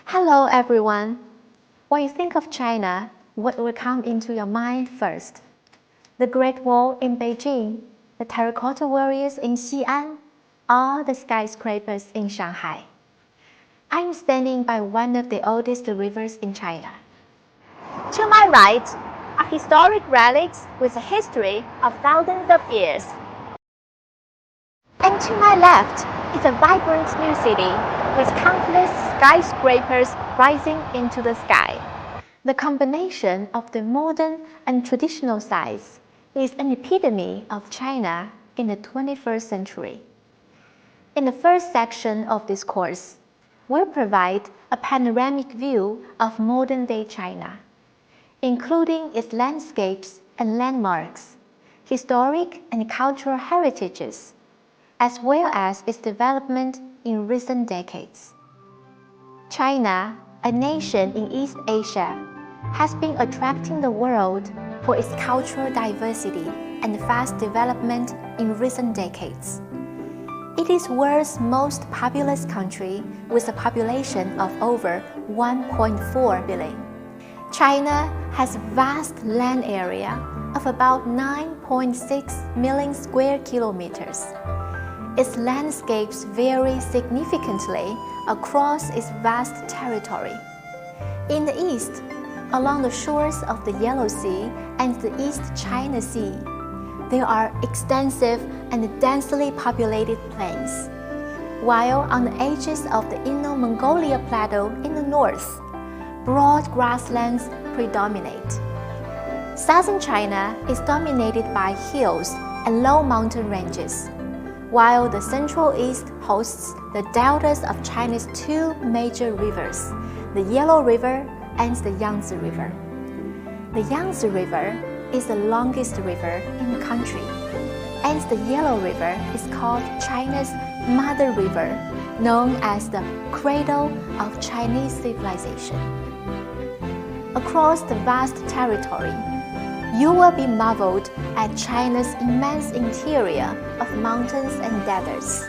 Hello everyone. When you think of China, what will come into your mind first? The Great Wall in Beijing, the terracotta warriors in Xi'an, or the skyscrapers in Shanghai? I am standing by one of the oldest rivers in China. To my right are historic relics with a history of thousands of years. And to my left is a vibrant new city with countless skyscrapers rising into the sky. The combination of the modern and traditional sites is an epitome of China in the 21st century. In the first section of this course, we'll provide a panoramic view of modern-day China, including its landscapes and landmarks, historic and cultural heritages, as well as its development in recent decades. China, a nation in East Asia, has been attracting the world for its cultural diversity and fast development in recent decades. It is the world's most populous country with a population of over 1.4 billion. China has a vast land area of about 9.6 million square kilometers. Its landscapes vary significantly across its vast territory. In the east, along the shores of the Yellow Sea and the East China Sea, there are extensive and densely populated plains, while on the edges of the Inner Mongolia Plateau in the north, broad grasslands predominate. Southern China is dominated by hills and low mountain ranges, while the Central East hosts the deltas of China's two major rivers, the Yellow River and the Yangtze River. The Yangtze River is the longest river in the country, and the Yellow River is called China's Mother River, known as the cradle of Chinese civilization. Across the vast territory, you will be marveled at China's immense interior of mountains and deserts,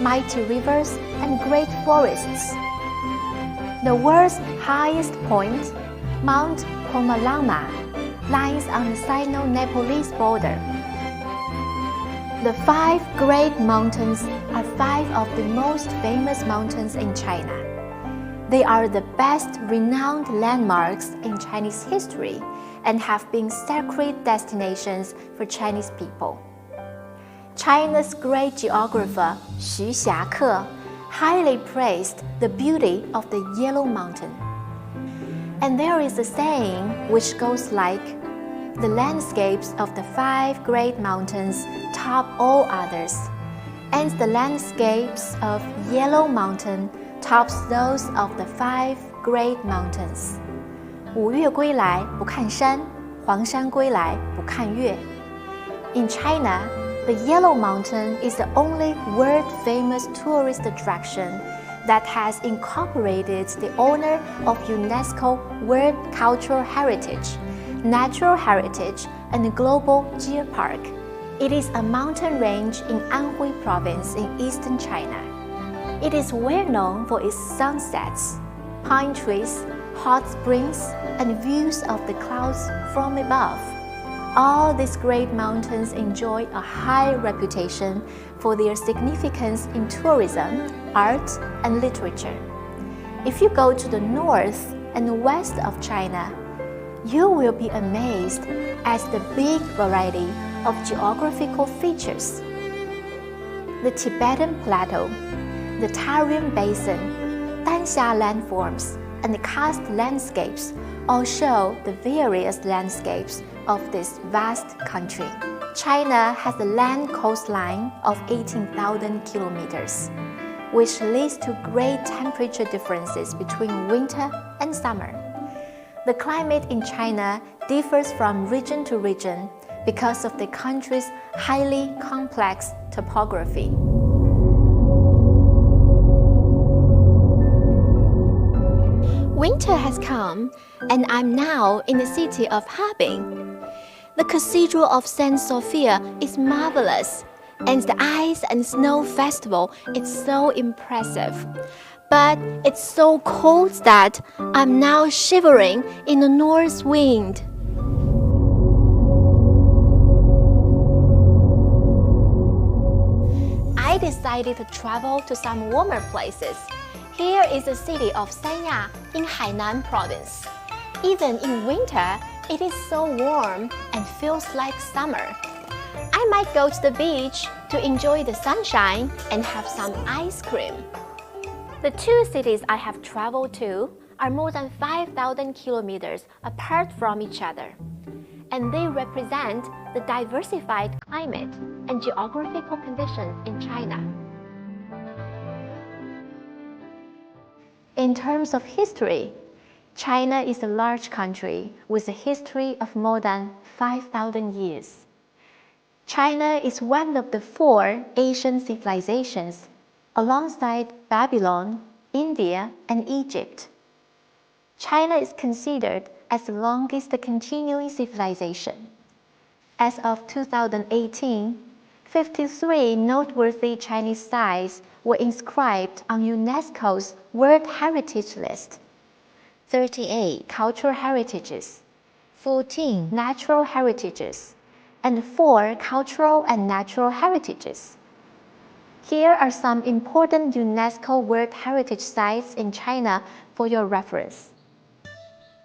mighty rivers, and great forests. The world's highest point, Mount Pomolangma, lies on the Sino-Nepalese border. The five Great Mountains are five of the most famous mountains in China. They are the best renowned landmarks in Chinese history and have been sacred destinations for Chinese people. China's great geographer Xu Xiake highly praised the beauty of the Yellow Mountain. And there is a saying which goes like, "The landscapes of the five great mountains top all others, and the landscapes of Yellow Mountain tops those of the five great mountains." 五岳归来不看山，黄山归来不看岳。In China, the Yellow Mountain is the only world-famous tourist attraction that has incorporated the honor of UNESCO World Cultural Heritage, Natural Heritage, and Global Geopark. It is a mountain range in Anhui Province in eastern China. It is well known for its sunsets, pine trees, hot springs, and views of the clouds from above. All these great mountains enjoy a high reputation for their significance in tourism, art, and literature. If you go to the north and west of China, you will be amazed at the big variety of geographical features. The Tibetan Plateau, the Tarim Basin, Danxia landforms, and the karst landscapes all show the various landscapes of this vast country. China has a land coastline of 18,000 kilometers, which leads to great temperature differences between winter and summer. The climate in China differs from region to region because of the country's highly complex topography. Winter has come, and I'm now in the city of Harbin. The Cathedral of St. Sophia is marvelous, and the Ice and Snow Festival is so impressive. but it's so cold that I'm now shivering in the north wind. I decided to travel to some warmer places. Here is the city of Sanya in Hainan province. Even in winter, it is so warm and feels like summer. I might go to the beach to enjoy the sunshine and have some ice cream. The two cities I have traveled to are more than 5,000 kilometers apart from each other, and they represent the diversified climate and geographical conditions in China. In terms of history, China is a large country with a history of more than 5,000 years. China is one of the 4 Asian civilizations, alongside Babylon, India, and Egypt. China is considered as the longest continuing civilization. As of 2018, 53 noteworthy Chinese sites were inscribed on UNESCO's World Heritage List, 38 cultural heritages, 14 natural heritages, and 4 cultural and natural heritages. Here are some important UNESCO World Heritage Sites in China for your reference.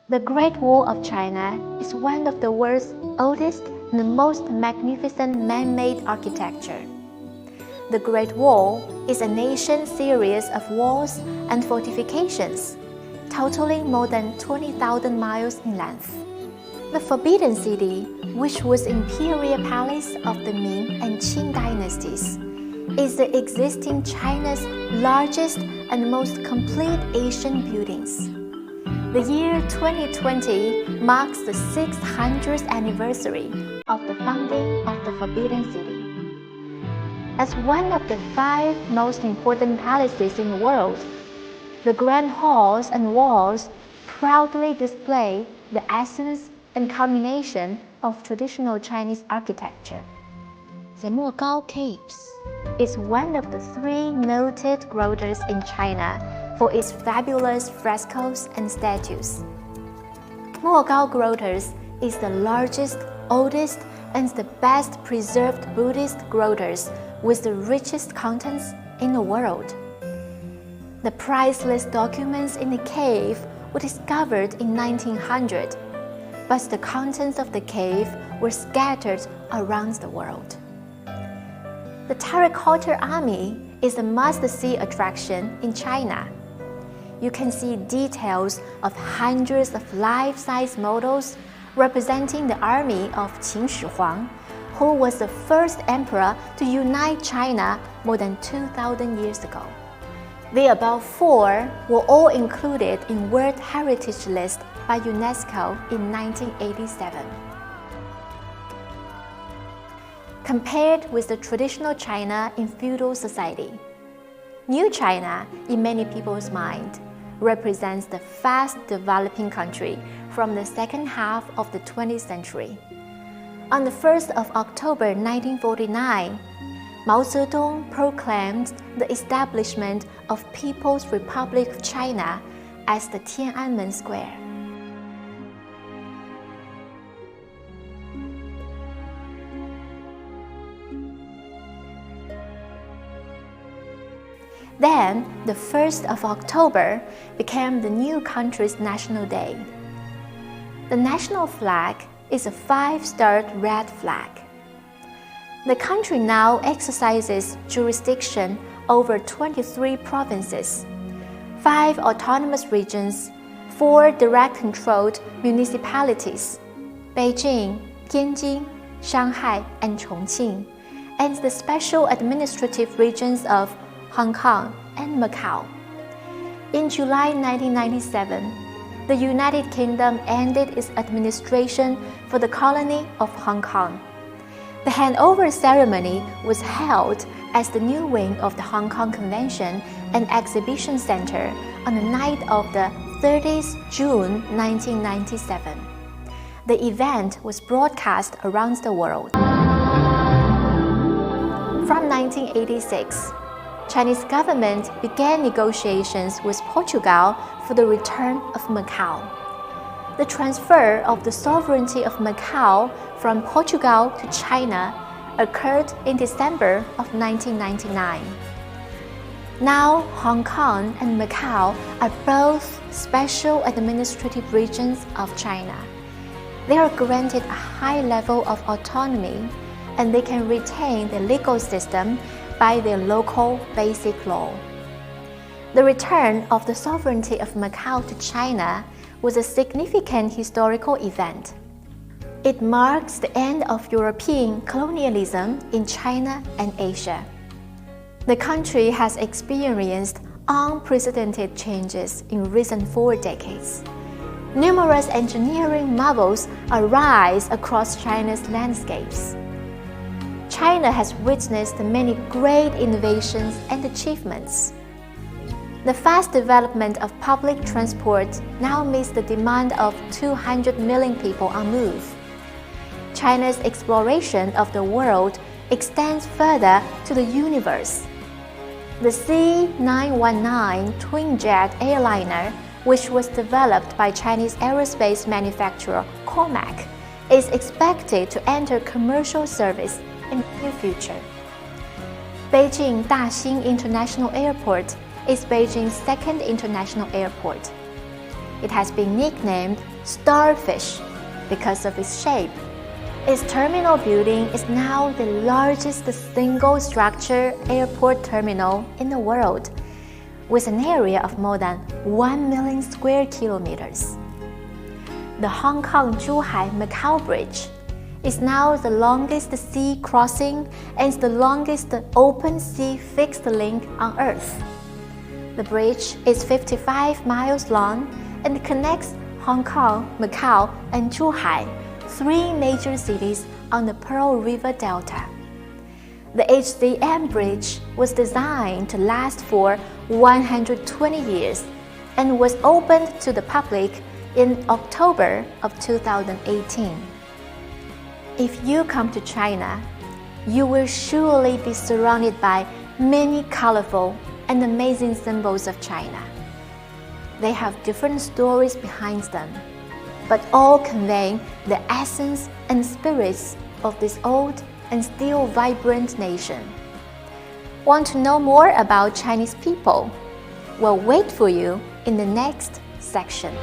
The Great Wall of China is one of the world's oldest and most magnificent man-made architecture. The Great Wall is an ancient series of walls and fortifications, totaling more than 20,000 miles in length. The Forbidden City, which was imperial palace of the Ming and Qing dynasties, is the existing China's largest and most complete Asian buildings. The year 2020 marks the 600th anniversary of the founding of the Forbidden City. As one of the 5 most important palaces in the world, the grand halls and walls proudly display the essence and culmination of traditional Chinese architecture. The Mogao Caves is one of the 3 noted grottos in China for its fabulous frescoes and statues. Mogao Grottos is the largest, oldest, and the best preserved Buddhist grottos with the richest contents in the world. The priceless documents in the cave were discovered in 1900, but the contents of the cave were scattered around the world. The Terracotta Army is a must-see attraction in China. You can see details of hundreds of life-size models representing the army of Qin Shi Huang, who was the first emperor to unite China more than 2,000 years ago. The above 4 were all included in World Heritage List by UNESCO in 1987. Compared with the traditional China in feudal society, New China, in many people's mind, represents the fast-developing country from the second half of the 20th century. On the 1st of October 1949, Mao Zedong proclaimed the establishment of People's Republic of China as the Tiananmen Square. Then, the 1st of October became the new country's national day. The national flag is a 5-starred red flag. The country now exercises jurisdiction over 23 provinces, 5 autonomous regions, 4 direct-controlled municipalities, Beijing, Tianjin, Shanghai, and Chongqing, and the special administrative regions of Hong Kong and Macau. In July 1997, the United Kingdom ended its administration for the colony of Hong Kong. The handover ceremony was held as the new wing of the Hong Kong Convention and Exhibition Center on the night of the 30th June 1997. The event was broadcast around the world. From 1986, Chinese government began negotiations with Portugal for the return of Macau. The transfer of the sovereignty of Macau from Portugal to China occurred in December of 1999. Now, Hong Kong and Macau are both special administrative regions of China. They are granted a high level of autonomy, and they can retain the legal system by their local basic law. The return of the sovereignty of Macau to China was a significant historical event. It marks the end of European colonialism in China and Asia. The country has experienced unprecedented changes in recent 4 decades. Numerous engineering marvels arise across China's landscapes. China has witnessed many great innovations and achievements. The fast development of public transport now meets the demand of 200 million people on move. China's exploration of the world extends further to the universe. The C919 twin-jet airliner, which was developed by Chinese aerospace manufacturer Comac, is expected to enter commercial service in the near future. Beijing Daxing International Airport is Beijing's second international airport. It has been nicknamed Starfish because of its shape. Its terminal building is now the largest single-structure airport terminal in the world, with an area of more than 1 million square kilometers. The Hong Kong-Zhuhai-Macau Bridge is now the longest sea crossing and the longest open sea fixed link on Earth. The bridge is 55 miles long and connects Hong Kong, Macau, and Zhuhai, 3 major cities on the Pearl River Delta. The HCM bridge was designed to last for 120 years and was opened to the public in October of 2018. If you come to China, you will surely be surrounded by many colorful and amazing symbols of China. They have different stories behind them, but all convey the essence and spirits of this old and still vibrant nation. Want to know more about Chinese people? We'll wait for you in the next section.